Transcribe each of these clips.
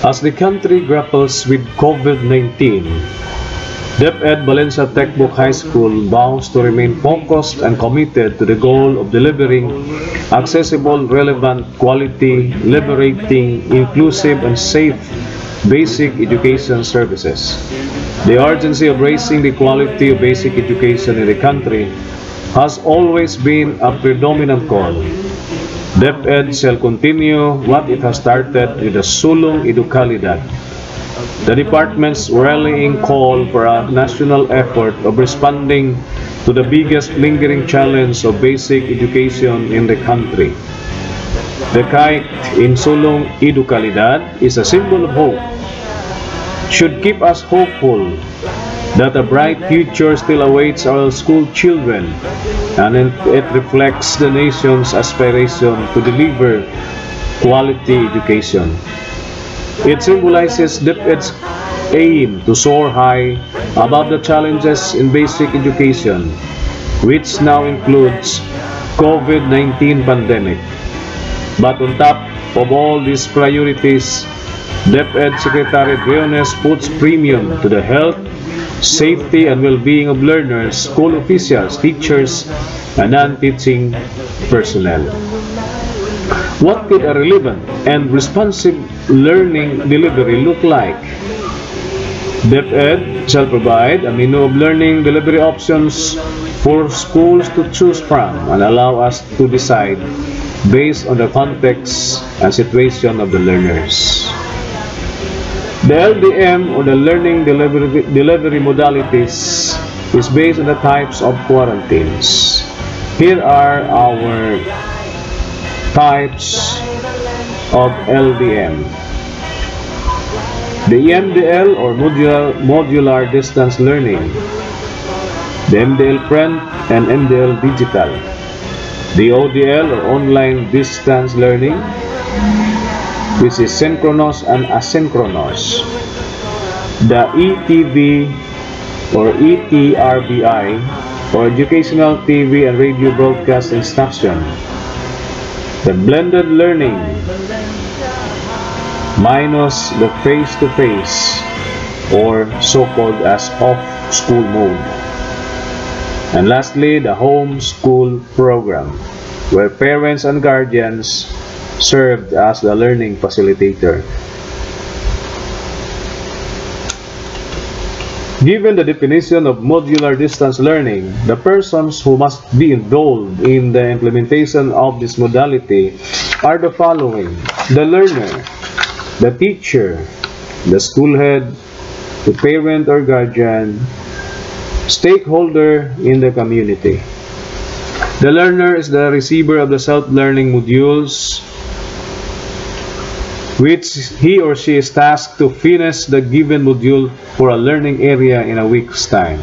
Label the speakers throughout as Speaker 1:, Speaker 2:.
Speaker 1: As the country grapples with COVID-19, DepEd Valencia Techbook High School vows to remain focused and committed to the goal of delivering accessible, relevant, quality, liberating, inclusive, and safe basic education services. The urgency of raising the quality of basic education in the country has always been a predominant call. DepEd shall continue what it has started with the Sulong Educalidad, the department's rallying call for a national effort of responding to the biggest lingering challenge of basic education in the country. The kite in Sulong Educalidad is a symbol of hope. Should keep us hopeful that a bright future still awaits our school children, and it reflects the nation's aspiration to deliver quality education. It symbolizes DepEd's aim to soar high above the challenges in basic education, which now includes COVID-19 pandemic. But on top of all these priorities, DepEd Secretary Briones puts premium to the health, safety, and well-being of learners, school officials, teachers, and non-teaching personnel. What could a relevant and responsive learning delivery look like? DepEd shall provide a menu of learning delivery options for schools to choose from and allow us to decide based on the context and situation of the learners. The LDM, or the learning delivery modalities, is based on the types of quarantines. Here are our types of LDM. The MDL, or modular distance learning, the MDL print and MDL digital, the ODL, or online distance learning, which is synchronous and asynchronous, the ETV or ETRBI, or educational TV and radio broadcast instruction, the blended learning minus the face-to-face or so-called as off-school mode, and lastly the home school program, where parents and guardians served as the learning facilitator. Given the definition of modular distance learning, the persons who must be involved in the implementation of this modality are the following: the learner, the teacher, the school head, the parent or guardian, stakeholder in the community. The learner is the receiver of the self-learning modules, which he or she is tasked to finish the given module for a learning area in a week's time.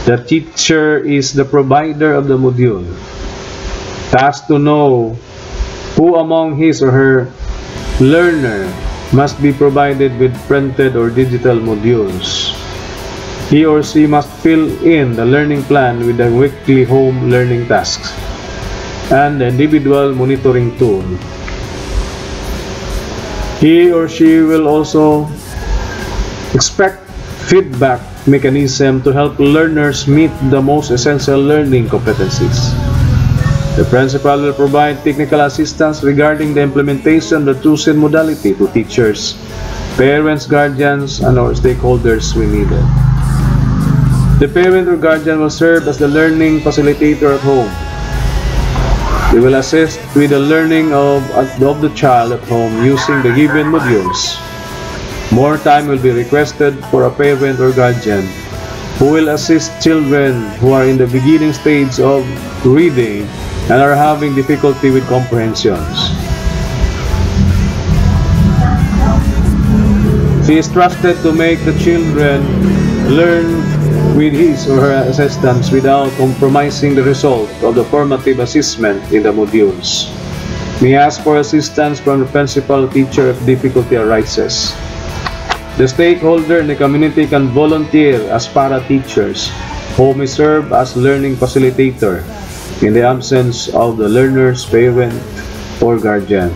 Speaker 1: The teacher is the provider of the module, tasked to know who among his or her learner must be provided with printed or digital modules. He or she must fill in the learning plan with the weekly home learning tasks and the individual monitoring tool. He or she will also expect feedback mechanism to help learners meet the most essential learning competencies. The principal will provide technical assistance regarding the implementation of the chosen modality to teachers, parents, guardians, and our stakeholders when needed. The parent or guardian will serve as the learning facilitator at home. They will assist with the learning of the child at home using the given modules. More time will be requested for a parent or guardian who will assist children who are in the beginning stage of reading and are having difficulty with comprehensions. She is trusted to make the children learn with his or her assistance without compromising the result of the formative assessment in the modules. May ask for assistance from the principal teacher if difficulty arises. The stakeholder in the community can volunteer as para-teachers who may serve as learning facilitator in the absence of the learner's parent or guardian.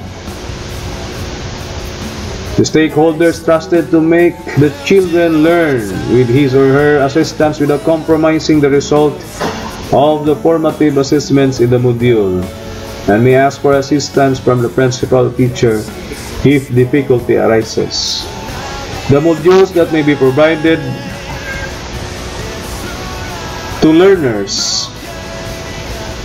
Speaker 1: The stakeholders trusted to make the children learn with his or her assistance without compromising the result of the formative assessments in the module, and may ask for assistance from the principal teacher if difficulty arises. The modules that may be provided to learners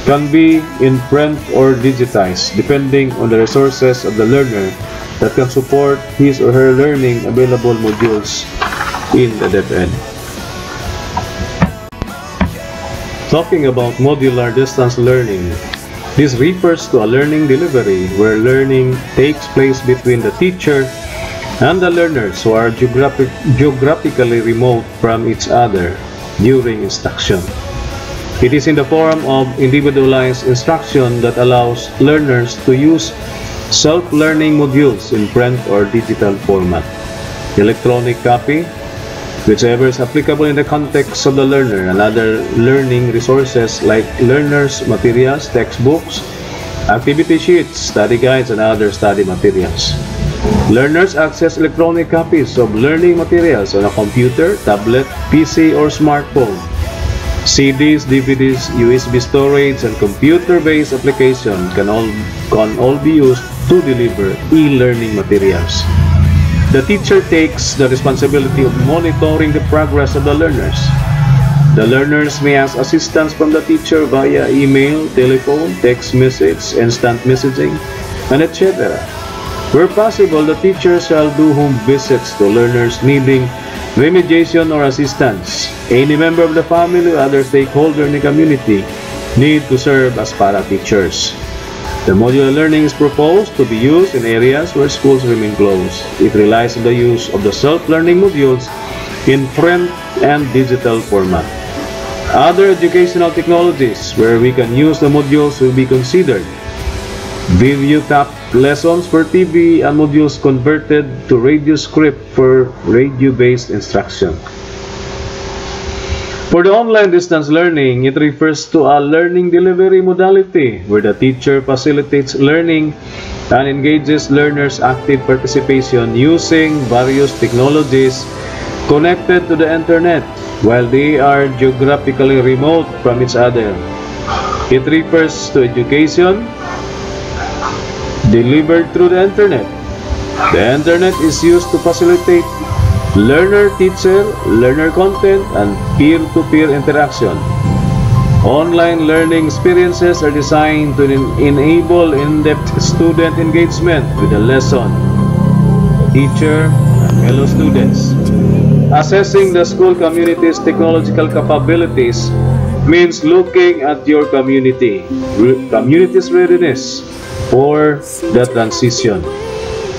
Speaker 1: can be in print or digitized, depending on the resources of the learner that can support his or her learning. Available modules in the DepEd. Talking about modular distance learning, this refers to a learning delivery where learning takes place between the teacher and the learners who are geographically remote from each other during instruction. It is in the form of individualized instruction that allows learners to use self-learning modules in print or digital format. Electronic copy, whichever is applicable in the context of the learner, and other learning resources like learners' materials, textbooks, activity sheets, study guides, and other study materials. Learners access electronic copies of learning materials on a computer, tablet, PC, or smartphone. CDs, DVDs, USB storage, and computer-based applications can all be used to deliver e-learning materials. The teacher takes the responsibility of monitoring the progress of the learners. The learners may ask assistance from the teacher via email, telephone, text message, instant messaging, and etc. Where possible, the teacher shall do home visits to learners needing remediation or assistance. Any member of the family or other stakeholder in the community need to serve as para-teachers. The modular learning is proposed to be used in areas where schools remain closed. It relies on the use of the self-learning modules in print and digital format. Other educational technologies where we can use the modules will be considered. VThp lessons for TV and modules converted to radio script for radio-based instruction. For the online distance learning, it refers to a learning delivery modality where the teacher facilitates learning and engages learners' active participation using various technologies connected to the internet while they are geographically remote from each other. It refers to education delivered through the internet. The internet is used to facilitate learner-teacher, learner content, and peer-to-peer interaction. Online learning experiences are designed to enable in-depth student engagement with the lesson, teacher, and fellow students. Assessing the school community's technological capabilities means looking at your community's readiness for the transition.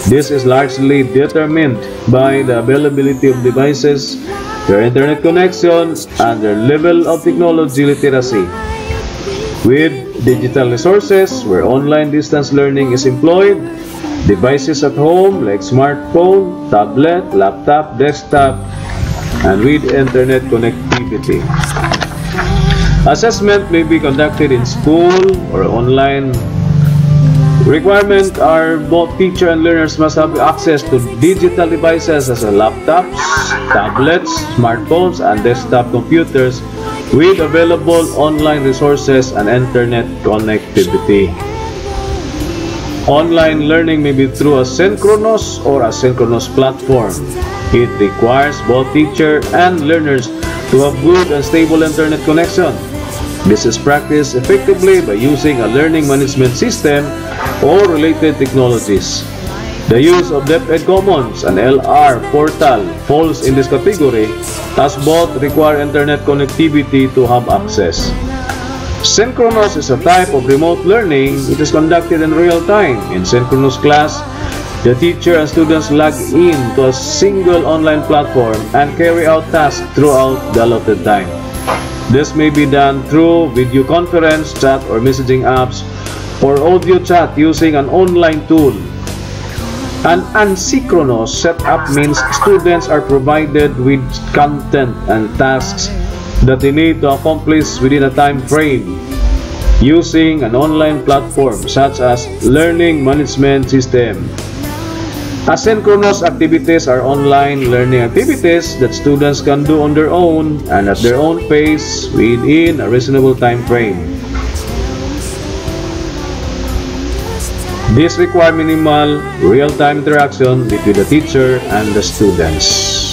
Speaker 1: This is largely determined by the availability of devices, their internet connection, and their level of technology literacy. With digital resources where online distance learning is employed, devices at home like smartphone, tablet, laptop, desktop, and with internet connectivity. Assessment may be conducted in school or online. Requirements are both teacher and learners must have access to digital devices such as laptops, tablets, smartphones, and desktop computers with available online resources and internet connectivity. Online learning may be through a synchronous or asynchronous platform. It requires both teacher and learners to have good and stable internet connection. This is practiced effectively by using a learning management system or related technologies. The use of DepEd Commons and LR portal falls in this category as both require internet connectivity to have access. Synchronous is a type of remote learning. It is conducted in real time. In synchronous class, the teacher and students log in to a single online platform and carry out tasks throughout the allotted time. This may be done through video conference, chat, or messaging apps, or audio chat using an online tool. An asynchronous setup means students are provided with content and tasks that they need to accomplish within a time frame using an online platform such as learning management system. Asynchronous activities are online learning activities that students can do on their own and at their own pace within a reasonable time frame. These require minimal real-time interaction between the teacher and the students.